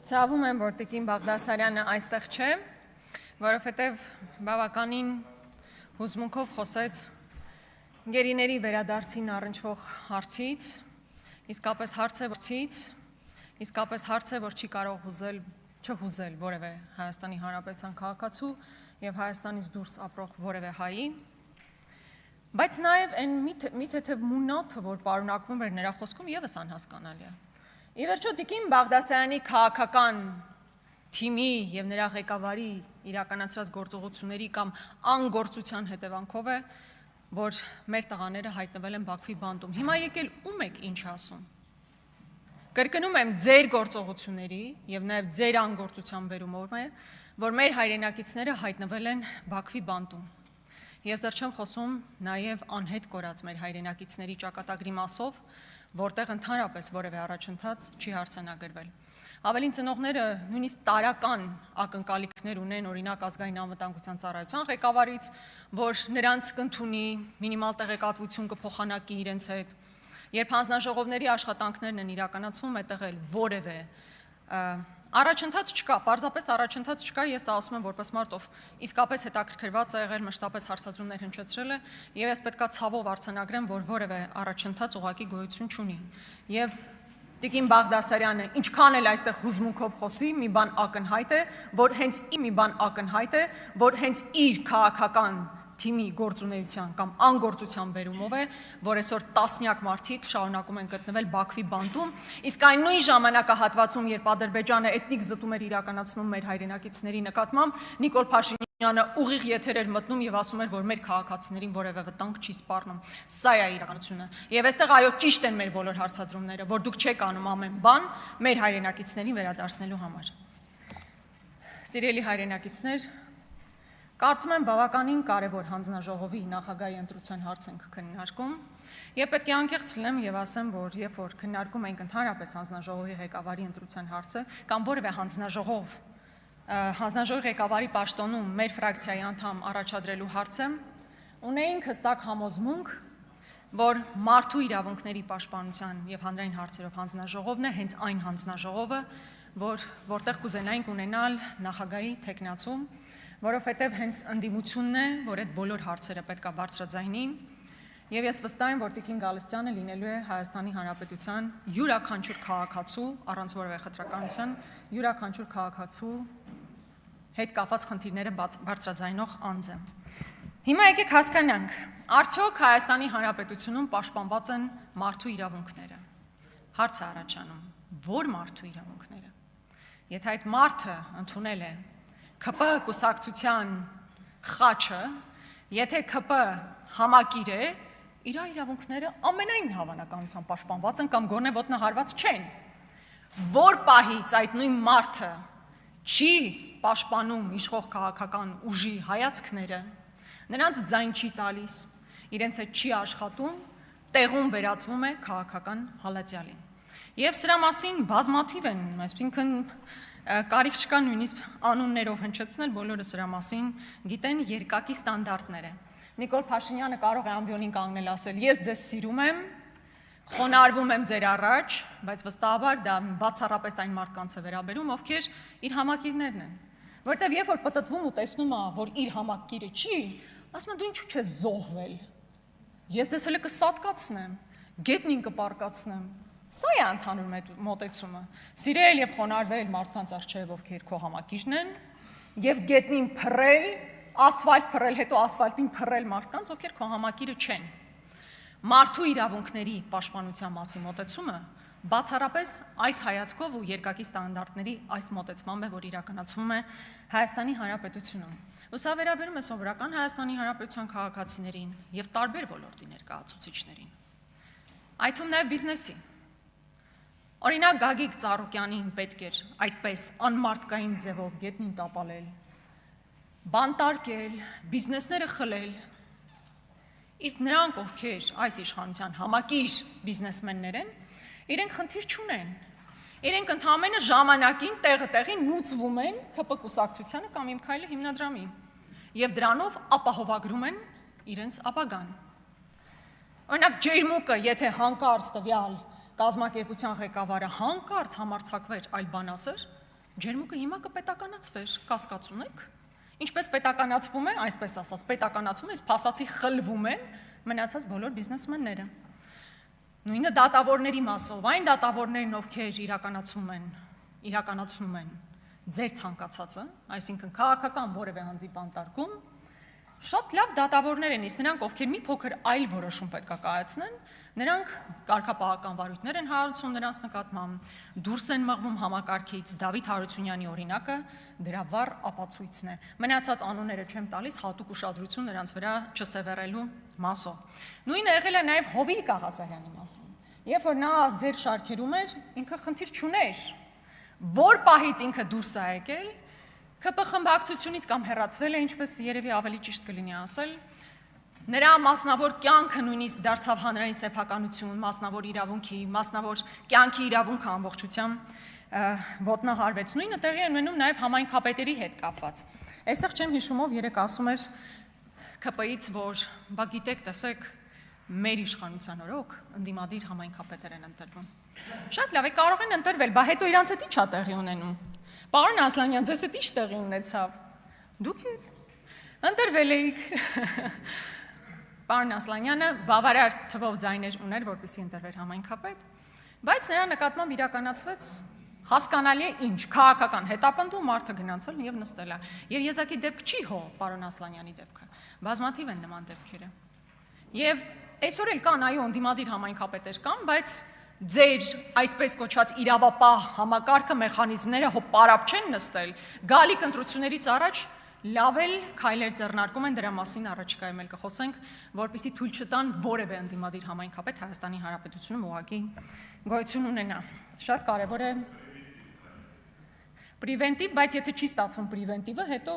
Ցավում եմ, որ Տիկին Բաղդասարյանը այստեղ չէ, որովհետև բավականին հուզմունքով խոսեց գերիների վերադարձին առնչվող հարցից, իսկապես հարց է, որ չի կարող չհուզել որևէ Հայաստանի Հանրապետության քաղաքացու եւ Հայաստանից դուրս ապրող որևէ հայի, բայց նաեւ այն մի թեթև մունաթը, որ պարունակվում էր նրա խոսքում, եւս անհասկանալի է։ Ի վերջո Տիկին Բաղդասարյանի քաղաքական թիմի եւ նրա ղեկավարի իրականացրած գործողությունների կամ անգործության հետևանքով է, որ մեր տղաները հայտնվել են Բաքվի բանտում։ Հիմա եկել ում եք ինչ ասում։ Կրկնում եմ, ձեր գործողությունների եւ նաեւ ձեր անգործության բերումով է, որ մեր հայրենակիցները հայտնվել են Բաքվի բանտում։ Ես դեռ չեմ խոսում նաեւ անհետ կորած մեր հայրենակիցների ճակատագրի մասով, որտեղ ընդհանրապես որևէ առաջընթաց չի արձանագրվել։ Ավելին ծնողները նույնիսկ տարական ակնկալիքներ ունեն օրինակ ազգային անվտանգության ծառայության ղեկավարից, որ նրանց կընդունի մինիմալ տեղեկատվություն կփոխանակի իրենց հետ։ Երբ հանձնաժողովների աշխատանքներն են իրականացվում, այդտեղ էլ որևէ առաջընթաց չկա, պարզապես առաջընթաց չկա, ես ասում եմ որպես մարդ, ով իսկապես հետաքրքրված է եղել, մշտապես հարցադրումներ հնչեցրել է, եւ ես պետքա ցավով արձանագրեմ, որ որևէ առաջընթաց ուղղակի գոյություն չունի։ Եվ Տիկին Բաղդասարյանը ինչքան էլ այստեղ հուզմունքով խոսի, մի բան ակնհայտ է, որ հենց իր քաղաքական թիմի գործունեության կամ անգործության բերումով է, որ այսօր տասնյակ մարդիկ շարունակում են գտնվել Բաքվի բանտում, իսկ այն նույն ժամանակահատվածում, երբ Ադրբեջանը էթնիկ զտում էր իրականացնում մեր հայրենակիցների նկատմամբ, Նիկոլ Փաշինյանը ուղիղ եթեր էր մտնում եւ ասում էր, որ մեր քաղաքացիներին որևէ վտանգ չի սպառնում։ Սա է իրականությունը։ Եվ այստեղ այո, ճիշտ են մեր բոլոր հարցադրումները, որ դուք չեք անում ամեն բան մեր հայրենակիցներին վերադարձնելու համար։ Սիրելի հայրենակիցներ, կարծում եմ բավականին կարևոր հանձնաժողովի նախագահի ընտրության հարց ենք քննարկում եւ պետք է անկեղծ լինեմ եւ ասեմ, որ երբ որ քննարկում ենք ընդհանրապես հանձնաժողովի ղեկավարի ընտրության հարցը կամ որևէ հանձնաժողովի ղեկավարի պաշտոնում մեր ֆրակցիայի անդամ առաջադրելու հարցը, ունեինք հստակ համոզմունք, որ մարդու իրավունքների պաշտպանության եւ հանրային հարցերով հանձնաժողովն է հենց այն հանձնաժողովը, որտեղ կուզենայինք ունենալ նախագահի թեկնածու, որովհետև հենց ընդդիմությունն է, որ այդ բոլոր հարցերը պետք է բարձրաձայնի, եւ ես վստահ եմ, որ Տիկին Գալստյանը լինելու է Հայաստանի Հանրապետության յուրաքանչյուր քաղաքացու, առանց որևէ խտրականության, յուրաքանչյուր քաղաքացու հետ կապված խնդիրները բարձրաձայնող անձը։ Հիմա եկեք հասկանանք, արդյոք Հայաստանի Հանրապետությունում պաշտպանված են մարդու իրավունքները։ Հարց է առաջանում, որ մարդու իրավունքները։ Եթե այդ մարդը ընդունել է ՔՊ կուսակցության խաչը, եթե ՔՊ համակիր է, իր իրավունքները ամենայն հավանականությամբ պաշտպանված են կամ գոնե ոտնահարված չեն։ Որ պահից այդ նույն մարդը չի պաշտպանում իշխող քաղաքական ուժի հայացքները, նրանց ձայն չի տալիս, իրենց հետ չի աշխատում, տեղում վերածվում է քաղաքական հալածյալի։ Եվ սրա մասին բազմաթիվ են, այսինքն կարիք չկա նույնիսկ անուններով հնչեցնել, բոլորը սրա մասին գիտեն, երկակի ստանդարտներ է։ Նիկոլ Փաշինյանը կարող է ամբիոնին կանգնել ասել, ես ձեզ սիրում եմ, խոնարհվում եմ ձեր առաջ, բայց վստահաբար դա բացառապես այն մարդկանց է վերաբերում, ովքեր իր համակիրներն են։ Որտեվ երբ որ պտտվում ու տեսնում է, որ իր համակիրը չի, ասում է դու ինչու չես զոհվել։ Ես դες հələ կսատկացնեմ, գետնին կպարկացնեմ։ Սա է ընդհանուր մոտեցումը։ Սիրել եւ խոնարհվել մարդկանց առջեւ, ովքեր քո համակիրն են, եւ գետնին փռել, ասֆալտ փռել, հետո ասֆալտին փռել մարդկանց, ովքեր քո համակիրը չեն։ Մարդու իրավունքների պաշտպանության մասին մոտեցումը բացառապես այս հայացքով ու երկակի ստանդարտների այս մոտեցմամբ է, որ իրականացվում է Հայաստանի Հանրապետությունում։ Ու սա վերաբերում է սովորական Հայաստանի Հանրապետության քաղաքացիներին եւ տարբեր ոլորտի ներկայացուցիչներին։ Այդ թվում նաեւ բիզնեսին։ Օրինակ Գագիկ Ծառուկյանին պետք էր այդպես անմարդկային ձևով գետնին տապալել, բանտարկել, բիզնեսները խլել, իսկ նրանք, ովքեր այս իշխանության համակիր բիզնեսմեններ են, իրենք խնդիր չունեն, իրենք ընդհանրապես ժամանակին տեղին նուծվում են ՔՊ կուսակցությանը կամ Իմ քայլը հիմնադրամին եւ դրանով ապահովագրում են իրենց ապագան։ Օրինակ ջերմուկը, եթե հանկարծ տվյալ կազմակերպության ղեկավարը հանկարծ համարձակվեր այլ բան ասեր, ջերմուկը հիմա կպետականացվեր, կասկած ունեք։ Ինչպես պետականացվում է, այսպես ասած, պետականացվում է, իսկ փասացի խլվում են մնացած բոլոր բիզնեսմենները։ Նույնը դատավորների մասով, այն դատավորներն, ովքեր իրականացնում են ձեր ցանկացածը, այսինքն քաղաքական որևէ անձի բանտարկում, շատ լավ դատավորներ են, իսկ նրանք, ովքեր մի փոքր այլ որոշում պետք է կայացնեն, նրանք կարգապահական վարույթներ են հարուցում նրանց նկատմամբ, դուրս են մղվում համակարգից, Դավիթ Հարությունյանի օրինակը դրա վառ ապացույցն է։ Մնացած անունները չեմ տալիս, հատուկ ուշադրություն նրանց վրա չսևեռելու մասով։ Նույնը եղել է նաև Հովիկ Աղազարյանի մասին։ Երբ որ նա ձեր շարքերում էր, ինքը խնդիր չուներ, որ պահից ինքը դուրս է եկել, ԿՊ խմբակցությունից կամ հեռացվել է, ինչպես երևի ավելի ճիշտ կլինի ասել, նրա մասնավոր կյանքը նույնիսկ դարձավ հանրային սեփականություն, մասնավոր իրավունքի, մասնավոր կյանքի իրավունքը ամբողջությամբ ոտնահարվեց։ Նույնը տեղի է ունենում նաև համայնքապետերի հետ կապված։ Այստեղ չեմ հիշում ով երեք ասում էր ԿՊ-ից, որ բա գիտեք, տեսեք, մեր իշխանության օրոք ընդդիմադիր համայնքապետեր են ընտրվում։ Շատ լավ է, կարող են ընտրվել, բա հետո իրանց հետ ի՞նչ է տեղի ունենում։ Պարոն Ասլանյան, ձեզ հետ ի՞նչ տեղի ունեցավ։ Դուք ընտրվել էիք։ Պարոն Ասլանյանը բավարար թվով ձայներ ուներ, որպեսզի ընտրվեր համայնքապետ, բայց նրա նկատմամբ իրականացվեց հասկանալի է ինչ, քաղաքական հետապնդում, մարդը գնացել եւ նստել է։ Եվ եզակի դեպք չի հո պարոն Ասլանյանի դեպքը։ Բազմաթիվ են նման դեպքերը։ Եվ այսօր էլ կան այո ընդդիմադիր համայնքապետեր կան, բայց ձեր այսպես կոչված իրավապահ համակարգը մեխանիզմները հո պարապ չեն նստել, գալիք ընտրություններից առաջ լավ էլ քայլեր ձեռնարկում են, դրա մասին առաջիկայում էլ կխոսենք, որպեսզի թույլ չտան որևէ ընդդիմադիր համայնքապետ Հայաստանի Հանրապետությունում ուղղակի գոյություն ունենա։ Շատ կարևոր է պրիվենտիվ, բայց եթե չի ստացվում պրիվենտիվը, հետո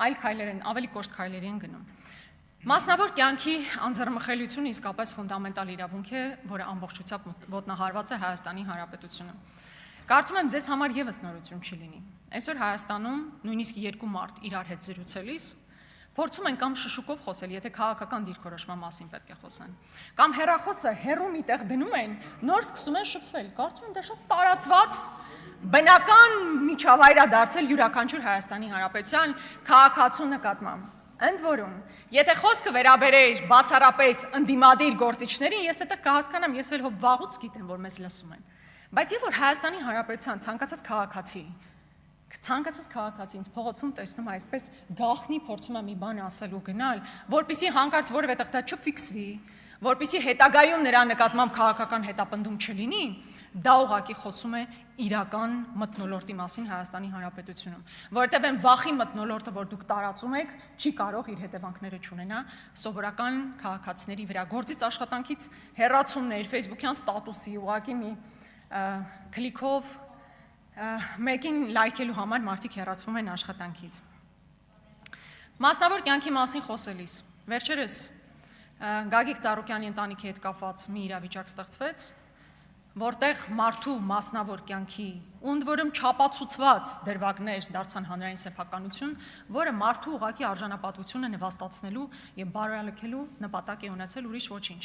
այլ քայլեր են, ավելի կոշտ քայլերի են գնում։ Մասնավոր կյանքի անձեռնմխելիությունը իսկապես ֆունդամենտալ իրավունք է, որը ամբողջությամբ ոտնահարված է Հայաստանի Հանրապետությունում։ Կարծում եմ ձեզ համար եւս նորություն չի լինի։ Այսօր Հայաստանում նույնիսկ երկու մարդ իրար հետ զրուցելիս փորձում են կամ շշուկով խոսել, եթե քաղաքական դիրքորոշման մասին պետք է խոսեն, կամ հեռախոսը հեռու միտեղ դնում են, նոր սկսում են շփվել։ Կարծում եմ դա շատ տարածված բնական միջավայր է դարձել յուրաքանչյուր Հայաստանի Հանրապետության քաղաքացու նկատմամբ։ Ընդ որում, եթե խոսքը վերաբերեր բացառապես ընդդիմադիր գործիչներին, ես այդտեղ կհասկանամ, ես էլ հո վաղուց գիտեմ, որ մեզ լսում են։ Բայց երբ որ Հայաստանի Հանրապետության ցանկացած քաղաքացի ինձ փողոցում տեսնում այսպես գաղտնի փորձում է մի բան ասել ու գնալ, որպեսզի հանկարծ որևէ տեղ դա չֆիքսվի, որպեսզի հետագայում նրա նկատմամբ քաղաքական հետապնդում չլինի, դա ուղղակի խոսում է իրական մթնոլորտի մասին Հայաստանի Հանրապետությունում, որովհետև այն վախի մթնոլորտը, որ դուք տարածում եք, չի կարող իր հետևանքները չունենա սովորական քաղաքացիների վրա։ Գործից աշխատանքից հեռացումներ, Facebook-յան ստատուսի, ուղղակի մի քլիքով մեկին լայքելու համար մարդիկ հեռացվում են աշխատանքից։ Մասնավոր կյանքի մասին խոսելիս, վերջերս Գագիկ Ծառուկյանի ընտանիքի հետ կապված մի իրավիճակ ստեղծվեց, որտեղ մարդու մասնավոր կյանքի ընդ որում չապացուցված դրվագներ դարձան հանրային սեփականություն, որը մարդու ուղղակի արժանապատվությունը նվաստացնելու եւ բարելավելու նպատակ է ունեցել, ուրիշ ոչինչ։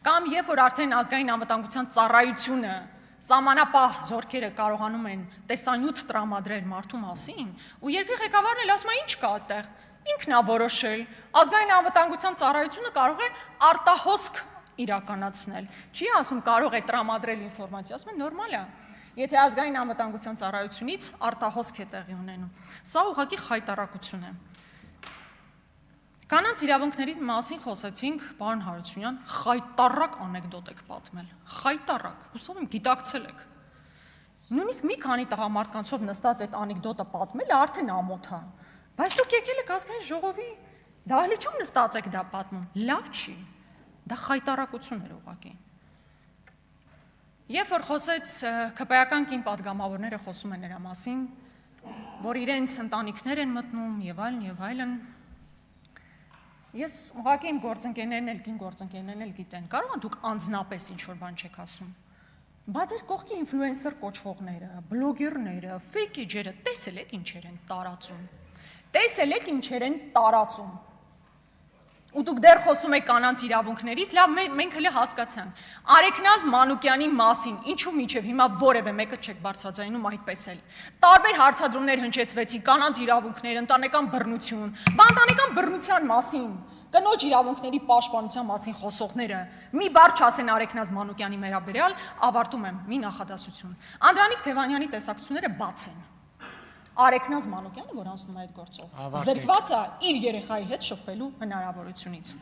Կամ երբ որ արդեն ազգային անվտանգության ծառայությունը սահմանապահ զորքերը կարողանում են տեսանյութ տրամադրել մարդու մասին, ու երկրի ղեկավարն էլ ասում է ինչ կա այդտեղ, ինքն է որոշել, ազգային անվտանգության ծառայությունը կարող է արտահոսք իրականացնել։ Չի ասում կարող է տրամադրել ինֆորմացիա, ասում է նորմալ է։ Եթե ազգային անվտանգության ծառայությունից արտահոսք է տեղի ունենում։ Սա ուղղակի խայտառակություն է։ Կանանց իրավունքների մասին խոսեցինք, պարոն Հարությունյան, խայտառակ անեկդոտ եք պատմել։ Խայտառակ, հուսով եմ գիտակցել եք։ Նույնիսկ մի քանի տղամարդկանցով նստած այդ անեկդոտը պատմելը արդեն ամոթ է։ Բայց դուք եկել եք ազգային ժողովի դահլիճում նստած եք դա պատմում։ Լավ չի։ Դա խայտառակություն էր ուղղակի։ Երբ որ խոսեց ԿՊ-ական կին պատգամավորները խոսում են նրա մասին, որ իրենց ընտանիքներ են մտնում եւ այլն, ես ուղղակի իմ գործընկերներն էլ, կին գործընկերներն էլ գիտեն, կարող են դուք անձնապես ինչ-որ բան չեք ասում, բայց ձեր կողքի ինֆլուենսեր կոչվողները, բլոգերները, ֆեյքեջերը տեսել եք ինչեր են տարածում, ու դուք դեռ խոսում եք կանանց իրավունքներից, լավ, մենք հենց հասկացանք։ Արեգնազ Մանուկյանի մասին, ինչու մինչև հիմա որևէ մեկը չեք բարձրաձայնում այդպես էլ։ Տարբեր հարցադրումներ հնչեցվեցին կանանց իրավունքներ, ընտանեկան բռնություն, ընտանեկան բռնության մասին, կնոջ իրավունքների պաշտպանության մասին խոսողները մի բառ չասեն Արեգնազ Մանուկյանի վերաբերյալ, ավարտում եմ մի նախադասություն։ Անդրանիկ Թևանյանի տեսակցությունները բաց են։ Արեգնազ Մանուկյանը, որ անցնում է այդ գործով, զրկված է իր երեխայի հետ շփվելու հնարավորությունից։